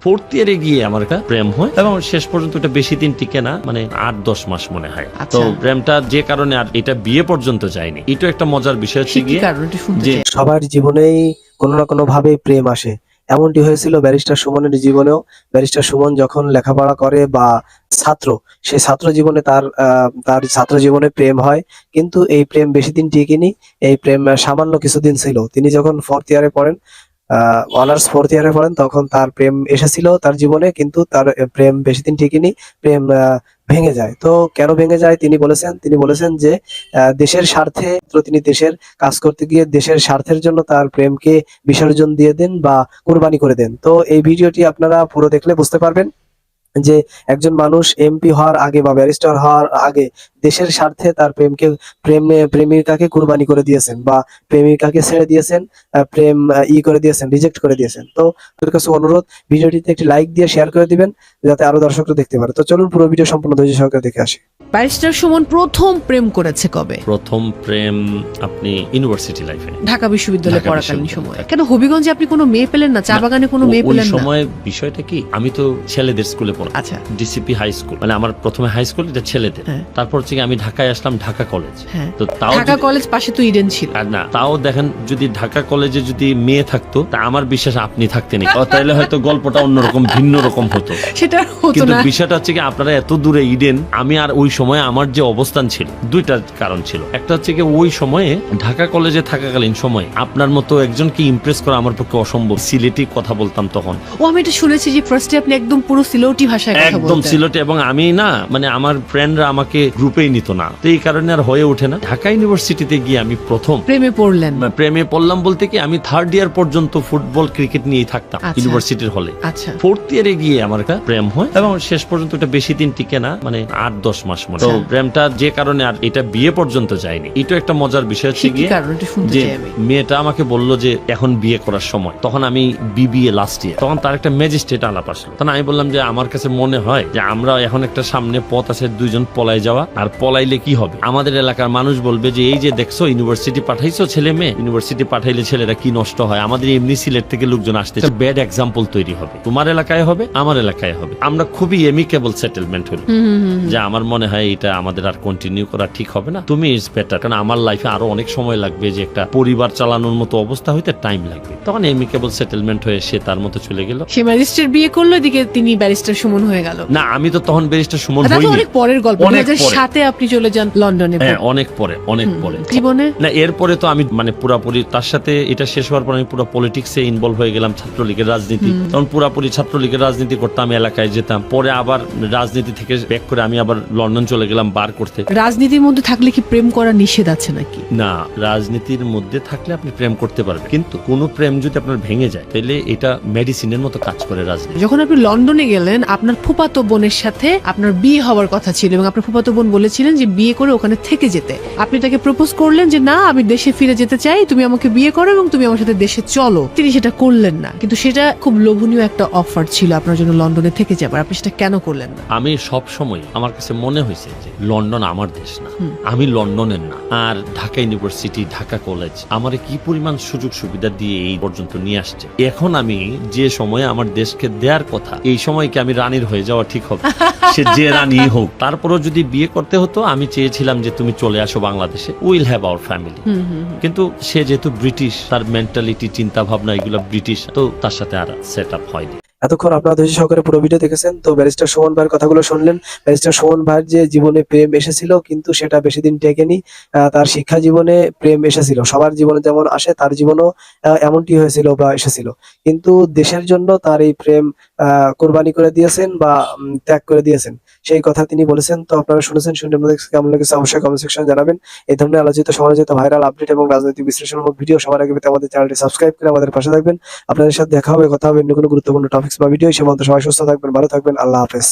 4th ইয়ারে গিয়ে আমার একটা প্রেম হয় এবং শেষ পর্যন্ত এটা বেশি দিন টিকে না, মানে 8-10 মাস মনে হয়। তো প্রেমটা যে কারণে আর এটা বিয়ে পর্যন্ত যায়নি, এটা একটা মজার বিষয় হচ্ছে গিয়ে যে সবার জীবনেই কোনো না কোনো ভাবে প্রেম আসে। এমনটি হয়েছিল ব্যারিস্টার সুমনের জীবনেও। ব্যারিস্টার সুমন যখন লেখাপড়া করে বা ছাত্র, সেই ছাত্র জীবনে তার ছাত্র জীবনে প্রেম হয়, কিন্তু এই প্রেম বেশি দিন টিকেনি। এই প্রেম সামান্য কিছুদিন ছিল। তিনি যখন 4th ইয়ারে পড়েন, অনার্স 4th ইয়ারে পড়েন, তখন তার প্রেম এসেছিল তার জীবনে, কিন্তু তার প্রেম বেশি দিন টিকেনি। প্রেম ভেঙে যায়। তো কেন ভেঙে যায় তিনি বলেছেন যে দেশের স্বার্থে তিনি দেশের কাজ করতে গিয়ে দেশের স্বার্থের জন্য তার প্রেমকে বিসর্জন দিয়ে দেন বা কুরবানি করে দেন। তো এই ভিডিওটি আপনারা পুরো দেখলে বুঝতে পারবেন যে একজন মানুষ এমপি হওয়ার আগে বা ব্যারিস্টার হওয়ার আগে দেশের স্বার্থে তার প্রেমিকাকে কুরবানি করে দিয়েছেন বা প্রেমিকাকে ছেড়ে দিয়েছেন, প্রেম করে দিয়েছেন, রিজেক্ট করে দিয়েছেন। তো আপনাদের কাছে অনুরোধ, ভিডিওটিতে একটি লাইক দিয়ে শেয়ার করে দিবেন যাতে আরো দর্শকরা দেখতে পারে। তো চলুন পুরো ভিডিও সম্পূর্ণ ধৈর্য সহকারে দেখে আসি। ব্যারিস্টার সুমন প্রথম প্রেম করেছে কবে? প্রথম প্রেম আপনি ইউনিভার্সিটি লাইফে, ঢাকা বিশ্ববিদ্যালয়ে পড়াকালীন সময়। কেন হবিগঞ্জে আপনি কোনো মেয়ে পেলেন না? চা বাগানে কোনো মেয়ে পেলেন না? ওই সময় বিষয়টা কি, আমি তো ছেলেদের স্কুলে পড়ি। আচ্ছা, ডিসিপি হাই স্কুল, মানে আমার প্রথমে হাই স্কুল, এটা ছেলেদের। তারপর থেকে আমি ঢাকায় আসলাম, ঢাকা কলেজ। তো তাও ঢাকা কলেজ পাশে তো ইডেন ছিল। আর না, তাও দেখেন যদি ঢাকা কলেজে যদি মেয়ে থাকতো, তা আমার বিশ্বাস আপনি থাকতেন, তাইলে হয়তো গল্পটা অন্যরকম ভিন্ন রকম হতো। সেটা হতো কিন্তু না। বিষয়টা হচ্ছে কি, আপনারা এত দূরে ইডেন, আমি আর ওই সময় আমার যে অবস্থান ছিল, দুইটা কারণ ছিল। একটা হচ্ছে কি, ওই সময়ে ঢাকা কলেজে থাকাকালীন সময় আপনার মতো একজনকে ইমপ্রেস করা আমার পক্ষে অসম্ভব। সিলেটি কথা বলতাম তখন। আমি এটা শুনেছি যে ফার্স্টে আপনি একদম পুরো সিলেটি ভাষায় কথা বলতেন। একদম সিলেটি, এবং আমি না, মানে আমার ফ্রেন্ডরা আমাকে গ্রুপেই নিত না, তো এই কারণে আর হয়ে ওঠে না। ঢাকা ইউনিভার্সিটিতে গিয়ে আমি প্রথম প্রেমে পড়লেন। প্রেমে পড়লাম বলতে কি, আমি 3rd ইয়ার পর্যন্ত ফুটবল ক্রিকেট নিয়েই থাকতাম ইউনিভার্সিটির হলে। 4th ইয়ারে গিয়ে আমার একটা প্রেম হয় এবং শেষ পর্যন্ত এটা বেশি দিন টিকে না, মানে 8-10 মাস মনে। তো প্রেমটা যে কারণে আর এটা বিয়ে পর্যন্ত যায়নি, এটা একটা মজার বিষয় হচ্ছে গিয়ে যে মেয়েটা আমাকে বলল যে এখন বিয়ে করার সময়। তখন আমি বিবিএ লাস্ট ইয়ার, তখন তার একটা ম্যাজিস্ট্রেট আলাপ আসলো। তখন আমি বললাম যে আমার কাছে মনে হয় যে আমরা এখন একটা সামনে পথ আছে, দুইজন পলাই যাওয়া, আর পলাইলে কি হবে, আমাদের এলাকার মানুষ বলবে যে এই যে দেখছো ইউনিভার্সিটি পাঠাইছো ছেলে মেয়ে, ইউনিভার্সিটি পাঠাইলে ছেলেরা কি নষ্ট হয়, আমাদের এমনি সিলেট থেকে লোকজন আসতে, ব্যাড এক্সাম্পল তৈরি হবে, তোমার এলাকায় হবে, আমার এলাকায় হবে। আমরা খুবই এমিকেবল সেটেলমেন্ট হলো যে আমার মনে হয় এটা আমাদের আর কন্টিনিউ করা ঠিক হবে না, তুমি ইজ বেটার, কারণ আমার লাইফে আরো অনেক সময় লাগবে, যে একটা পরিবার চালানোর মতো অবস্থা হইতে টাইম লাগবে। তখন এমিকেবল সেটেলমেন্ট হয়ে সে তার মতো চলে গেল। সে ম্যাজিস্ট্রেট বিয়ে করলো, এদিকে তিনি ব্যারিস্টার সুমন হয়ে গেল। না, আমি তো তখন ব্যারিস্টার সুমন হইনি। অনেক পরের গল্প। 2007-এ আপনি চলে যান লন্ডনে। হ্যাঁ, অনেক পরে, অনেক পরে জীবনে। না, এরপরে তো আমি মানে পুরাপুরি তার সাথে, এটা শেষ হওয়ার পর আমি পুরো পলিটিক্সে ইনভলভ হয়ে গেলাম, ছাত্রলীগের রাজনীতি। তখন পুরাপুরি ছাত্রলীগের রাজনীতি করতাম, এলাকায় যেতাম। পরে আবার রাজনীতি থেকে ব্যাক করে আমি আবার লন্ডন চলে গেলাম বার করতে। রাজনীতির মধ্যে থাকলে কি প্রেম করা নিষেধ আছে নাকি? না, রাজনীতির মধ্যে থাকলে আপনি প্রেম করতে পারবেন, কিন্তু কোনো প্রেম যদি আপনার ভেঙে যায় তাহলে এটা মেডিসিনের মতো কাজ করে রাজনীতি। যখন আপনি লন্ডনে গেলেন, আপনার ফুফাতো বোনের সাথে আপনার বিয়ে হওয়ার কথা ছিল এবং আপনার ফুফাতো বোন বলেছিলেন যে বিয়ে করে ওখানে থেকে যেতে। আপনি তাকে প্রপোজ করলেন যে না, আমি দেশে ফিরে যেতে চাই, তুমি আমাকে বিয়ে করো এবং তুমি আমার সাথে দেশে চলো। তিনি সেটা করলেন না, কিন্তু সেটা খুব লোভনীয় একটা অফার ছিল আপনার জন্য লন্ডনে থেকে যাবার। আপনি সেটা কেন করলেন না? আমি সব সময় আমার কাছে মনে হয়েছে যে লন্ডন আমার দেশ না, আমি লন্ডনের না। আর ঢাকা ইউনিভার্সিটি, ঢাকা কলেজ আমার কি পরিমাণ সুযোগ সুবিধা দিয়ে এই পর্যন্ত নিয়ে আসছে। এখন আমি যে সময় আমার দেশকে দেওয়ার কথা, এই সময়কে আমি রানীর হয়ে যাওয়া ঠিক হবে? সে যে রানী হোক। তারপরও যদি বিয়ে করতে হতো, আমি চেয়েছিলাম যে তুমি চলে আসো বাংলাদেশে, উইল হ্যাভ আওয়ার ফ্যামিলি। কিন্তু সে যেহেতু ব্রিটিশ, তার মেন্টালিটি, চিন্তা ভাবনা এগুলো ব্রিটিশ, তো তার সাথে আর সেট আপ হয়নি। এতক্ষণ আপনারা ধৈর্য সহকারে পুরো ভিডিও দেখেছেন। তো ব্যারিস্টার সুমন ভাইয়ের কথাগুলো শুনলেন। ব্যারিস্টার সুমন ভাইয়ের যে জীবনে প্রেম এসেছিল, কিন্তু সেটা বেশি দিন টেকেনি। তার শিক্ষা জীবনে প্রেম এসেছিল, সবার জীবনে যেমন আসে তার জীবনেও এমনটি হয়েছিল বা এসেছিল, কিন্তু দেশের জন্য তার এই প্রেম কোরবানি করে দিয়েছেন বা ত্যাগ করে দিয়েছেন, সেই কথা তিনি বলেছেন। তো আপনারা শুনেছেন, শুনে কেমন লেগেছে অবশ্যই কমেন্ট সেকশনে জানাবেন। এই ধরনের আলোচিত সমালোচিত ভাইরাল আপডেট এবং রাজনৈতিক বিশ্লেষণমূলক ভিডিও সবার আগে পেতে আমাদের চ্যানেলটি সাবস্ক্রাইব করে আমাদের পাশে থাকবেন। আপনাদের সাথে দেখা হবে, কথা হবে অন্য কোনো গুরুত্বপূর্ণ টপিকস বা ভিডিও। সে পর্যন্ত সবাই সুস্থ থাকবেন, ভালো থাকবেন। আল্লাহ হাফেজ।